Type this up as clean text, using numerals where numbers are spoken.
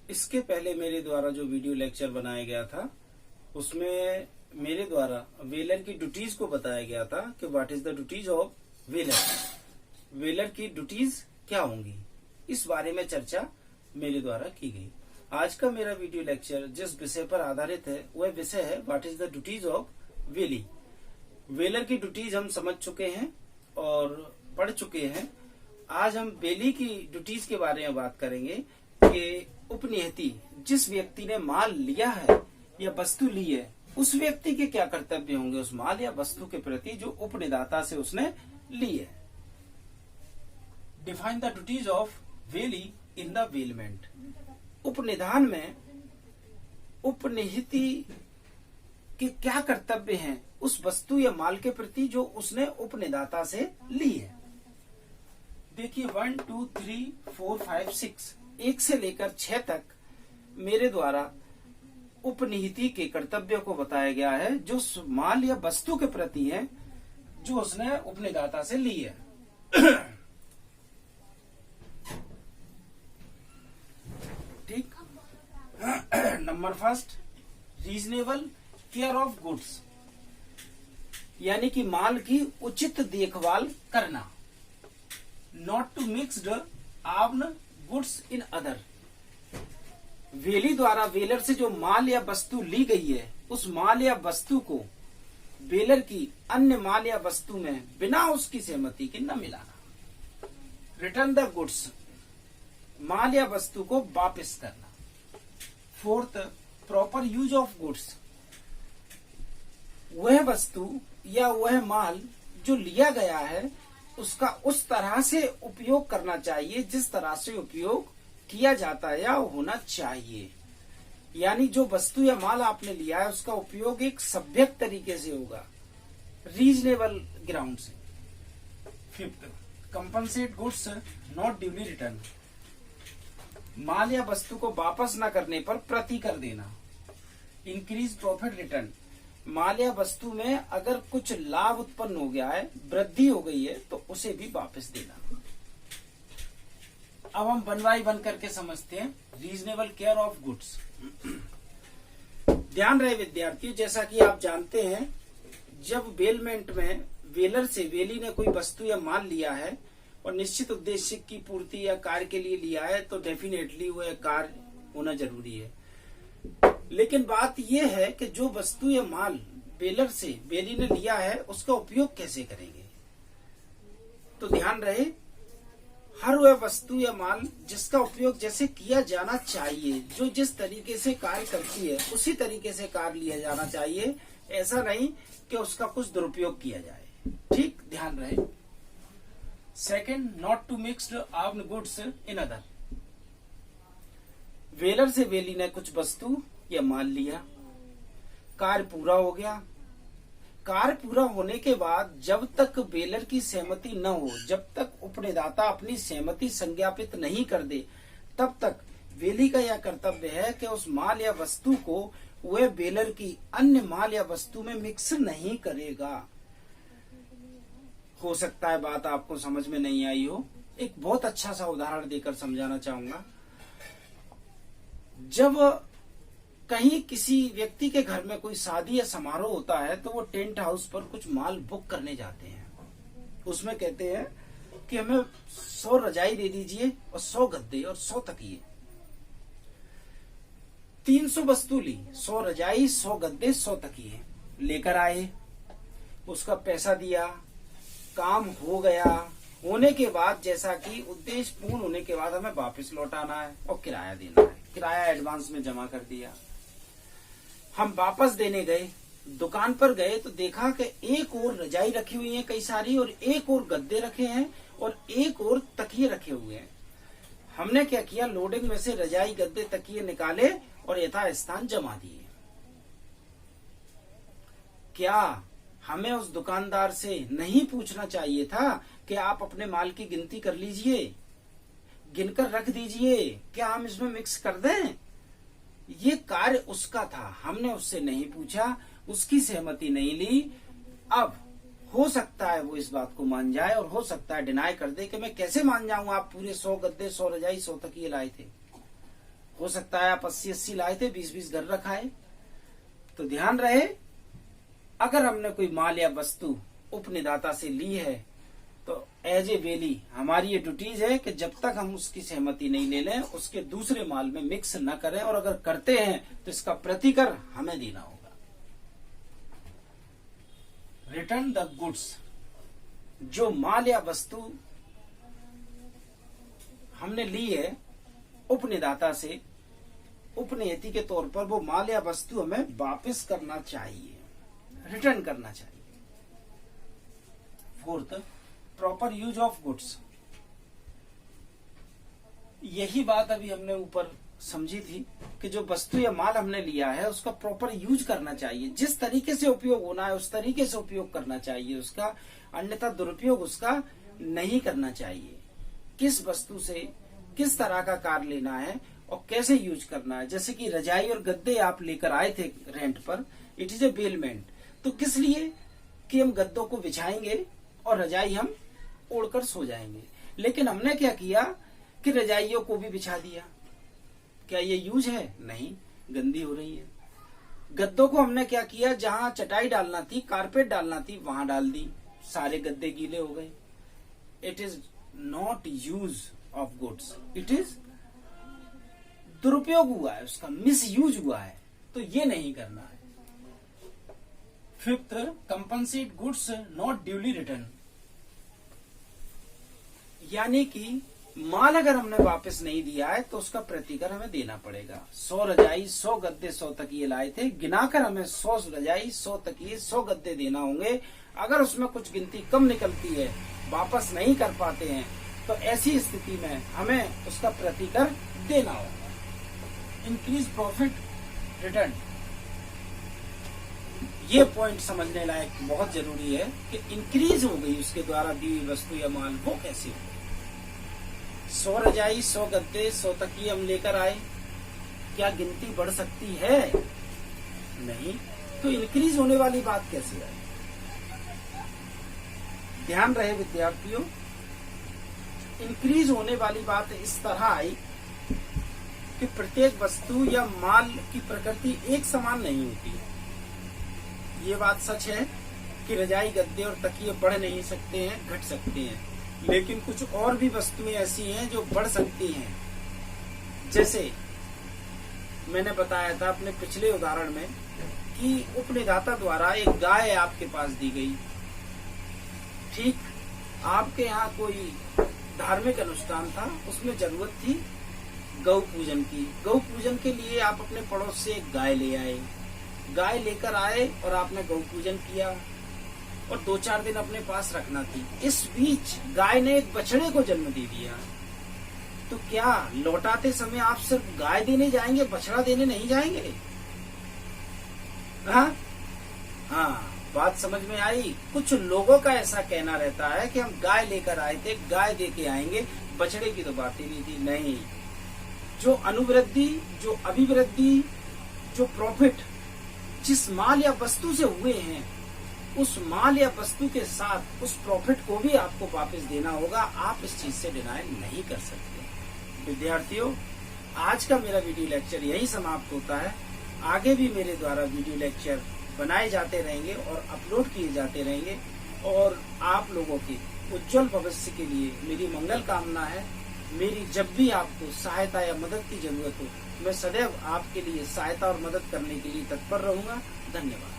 इसके पहले मेरे द्वारा जो वीडियो लेक्चर बनाया गया था उसमें मेरे द्वारा वेलर की ड्यूटीज को बताया गया था कि what is the duties of bailor. Bailor की ड्यूटीज क्या होंगी, इस बारे में चर्चा मेरे द्वारा की गई। आज का मेरा वीडियो लेक्चर जिस विषय पर आधारित है वह विषय है what is the duties of bailee. Bailor की ड्यूटीज हम समझ चुके हैं और पढ़ चुके हैं। आज हम वेली की ड्यूटीज के बारे में बात करेंगे कि उपनियति, जिस व्यक्ति ने माल लिया है या वस्तु ली है, उस व्यक्ति के क्या कर्तव्य होंगे उस माल या वस्तु के प्रति जो उपनिदाता से उसने ली है। Define the duties of bailee in the bailment. उपनिधान में उपनिहिति के क्या कर्तव्य हैं उस वस्तु या माल के प्रति जो उसने उपनिदाता से ली है। देखिए 1, 2, 3, 4, 5, 6 1 से लेकर 6 तक मेरे द्वारा उपनिहिति के कर्तव्यों को बताया गया है जो माल या वस्तु के प्रति है जो उसने उपनिदाता से ली है। ठीक। Number first, reasonable care of goods, यानी कि माल की उचित देखभाल करना। Not to mixed armed goods in other. Bailee द्वारा वेलर से जो माल या वस्तु ली गई है उस माल या वस्तु को वेलर की अन्य माल या वस्तु में बिना उसकी सहमति के न मिलाना। रिटर्न द गुड्स, माल या वस्तु को वापस करना। Fourth, proper use of goods, वह वस्तु या वह माल जो लिया गया है उसका उस तरह से उपयोग करना चाहिए जिस तरह से उपयोग किया जाता है या होना चाहिए। यानी जो वस्तु या माल आपने लिया है उसका उपयोग एक सभ्यक तरीके से होगा, रीजनेबल ग्राउंड से। Fifth, compensate goods not duly return, माल या वस्तु को वापस न करने पर प्रति कर देना। इंक्रीज प्रॉफिट रिटर्न, माल या वस्तु में अगर कुछ लाभ उत्पन्न हो गया है, वृद्धि हो गई है, तो उसे भी वापस देना। अब हम 1 बाय 1 करके समझते हैं रीजनेबल केयर ऑफ गुड्स। ध्यान रहे विद्यार्थियों, जैसा कि आप जानते हैं जब वेलमेंट में वेलर से वेली ने कोई वस्तु या माल लिया है और निश्चित उद्देश्य की पूर्ति या कार्य के लिए लिया है तो डेफिनेटली वह कार्य होना जरूरी है। लेकिन बात यह है कि जो वस्तु या माल वेलर से वेली ने लिया है उसका उपयोग कैसे करेंगे। तो ध्यान रहे, हर वह वस्तु या माल जिसका उपयोग जैसे किया जाना चाहिए, जो जिस तरीके से कार्य करती है उसी तरीके से कार्य लिया जाना चाहिए, ऐसा नहीं कि उसका कुछ दुरुपयोग किया जाए। ठीक, ध्यान रहे। Second, not to mixed armed goods in other. Bailor से वेली ने कुछ वस्तु या माल लिया, कार्य पूरा हो गया। कार्य पूरा होने के बाद जब तक वेलर की सहमति न हो, जब तक उपनिदाता अपनी सहमति संज्ञापित नहीं कर दे, तब तक वेली का यह कर्तव्य है कि उस माल या वस्तु को वह वेलर की अन्य माल या वस्तु में मिक्स नहीं करेगा। हो सकता है बात आपको समझ में नहीं आई हो, एक बहुत अच्छा सा उदाहरण देकर समझाना चाहूंगा। जब कहीं किसी व्यक्ति के घर में कोई शादी या समारोह होता है तो वो टेंट हाउस पर कुछ माल बुक करने जाते हैं। उसमें कहते हैं कि हमें 100 रजाई दे दीजिए और 100 गद्दे और 100 तकिए। 300 वस्तु ली, 100 रजाई, 100 गद्दे, 100 तकिए लेकर आए। उसका पैसा दिया, काम हो गया। होने के बाद जैसा कि उद्देश्य पूर्ण होने के बाद हमें वापस लौटाना है और किराया देना है। किराया एडवांस में जमा कर दिया। हम वापस देने गए, दुकान पर गए तो देखा कि एक और रजाई रखी हुई है कई सारी, और एक और गद्दे रखे हैं और एक और तकिए रखे हुए हैं। हमने क्या किया, लोडिंग में से रजाई, गद्दे, तकिए निकाले और यथास्थान जमा दिए। क्या हमें उस दुकानदार से नहीं पूछना चाहिए था कि आप अपने माल की गिनती कर लीजिए, गिनकर रख दीजिए, क्या हम इसमें मिक्स कर दें? ये कार्य उसका था, हमने उससे नहीं पूछा, उसकी सहमति नहीं ली। अब हो सकता है वो इस बात को मान जाए और हो सकता है डिनाई कर दे कि मैं कैसे मान जाऊंगा, आप पूरे 100 गद्दे, 100 रजाई, 100 तकिए लाए थे। हो सकता है आप 80-80 लाए थे, 20-20 घर रखा है। तो ध्यान रहे, अगर हमने कोई माल या वस्तु उपनिदाता से ली है तो एज ए वेली हमारी ये ड्यूटीज है कि जब तक हम उसकी सहमति नहीं ले लें उसके दूसरे माल में मिक्स न करें, और अगर करते हैं तो इसका प्रतिकर हमें देना होगा। रिटर्न द गुड्स, जो माल या वस्तु हमने ली है उपनिदाता से, उपनियति के तौर पर वो माल या वस्तु हमें वापस करना चाहिए, रिटर्न करना चाहिए। Fourth, proper use of goods. यही बात अभी हमने ऊपर समझी थी कि जो वस्तु या माल हमने लिया है उसका प्रॉपर यूज करना चाहिए। जिस तरीके से उपयोग होना है उस तरीके से उपयोग करना चाहिए उसका, अन्यथा दुरुपयोग उसका नहीं करना चाहिए। किस वस्तु से किस तरह का कार्य लेना है और कैसे यूज करना है। जैसे कि रजाई और गद्दे आप लेकर आए थे रेंट पर, इट इज ए बेलमेंट। तो किस लिए कि हम गद्दों को बिछाएंगे और रजाई हम ओढ़कर सो जाएंगे। लेकिन हमने क्या किया कि रजाइयों को भी बिछा दिया। क्या ये यूज है? नहीं, गंदी हो रही है। गद्दों को हमने क्या किया, जहां चटाई डालना थी, कारपेट डालना थी, वहां डाल दी, सारे गद्दे गीले हो गए। It is not use of goods, it is दुरुपयोग हुआ है, उसका मिस यूज हुआ है। तो ये नहीं करना है। Fifth, compensate goods not duly return. यानी कि माल अगर हमने वापस नहीं दिया है तो उसका प्रतिकर हमें देना पड़ेगा। 100 रजाई, 100 गद्दे, 100 तकिए लाए थे, गिनाकर हमें 100 रजाई, 100 तकिए, 100 गद्दे देना होंगे। अगर उसमें कुछ गिनती कम निकलती है, वापस नहीं कर पाते हैं, तो ऐसी स्थिति में हमें उसका प्रतिकर देना होगा। इंक्रीज प्रॉफिट रिटर्न, ये पॉइंट समझने लायक बहुत जरूरी है कि इंक्रीज हो गई उसके द्वारा दी हुई वस्तु या माल, वो कैसे हो। 100 रजाई, 100 गद्दे, 100 तकिए हम लेकर आए, क्या गिनती बढ़ सकती है? नहीं। तो इंक्रीज होने वाली बात कैसे आई? ध्यान रहे विद्यार्थियों, इंक्रीज होने वाली बात इस तरह आई कि प्रत्येक वस्तु या माल की प्रकृति एक समान नहीं होती। ये बात सच है कि रजाई, गद्दे और तकिए बढ़ नहीं सकते हैं, घट सकते हैं, लेकिन कुछ और भी वस्तुएं ऐसी हैं जो बढ़ सकती हैं। जैसे मैंने बताया था अपने पिछले उदाहरण में कि उपनिदाता द्वारा एक गाय आपके पास दी गई। ठीक, आपके यहाँ कोई धार्मिक अनुष्ठान था, उसमें जरूरत थी गौ पूजन की। गौ पूजन के लिए आप अपने पड़ोस से एक गाय ले आए, गाय लेकर आए और आपने गौ पूजन किया और 2-4 दिन अपने पास रखना थी। इस बीच गाय ने एक बछड़े को जन्म दे दिया। तो क्या लौटाते समय आप सिर्फ गाय देने जाएंगे, बछड़ा देने नहीं जाएंगे? हाँ, बात समझ में आई। कुछ लोगों का ऐसा कहना रहता है कि हम गाय लेकर आए थे, गाय दे के आएंगे, बछड़े की तो बात ही नहीं थी। नहीं, जो अनुवृद्धि, जो अभिवृद्धि, जो प्रॉफिट जिस माल या वस्तु से हुए हैं, उस माल या वस्तु के साथ उस प्रॉफिट को भी आपको वापस देना होगा। आप इस चीज से डिनाई नहीं कर सकते। विद्यार्थियों, आज का मेरा वीडियो लेक्चर यही समाप्त होता है। आगे भी मेरे द्वारा वीडियो लेक्चर बनाए जाते रहेंगे और अपलोड किए जाते रहेंगे, और आप लोगों के उज्जवल भविष्य के लिए मेरी मंगल कामना है। मेरी जब भी आपको सहायता या मदद की जरूरत हो, मैं सदैव आपके लिए सहायता और मदद करने के लिए तत्पर रहूंगा। धन्यवाद।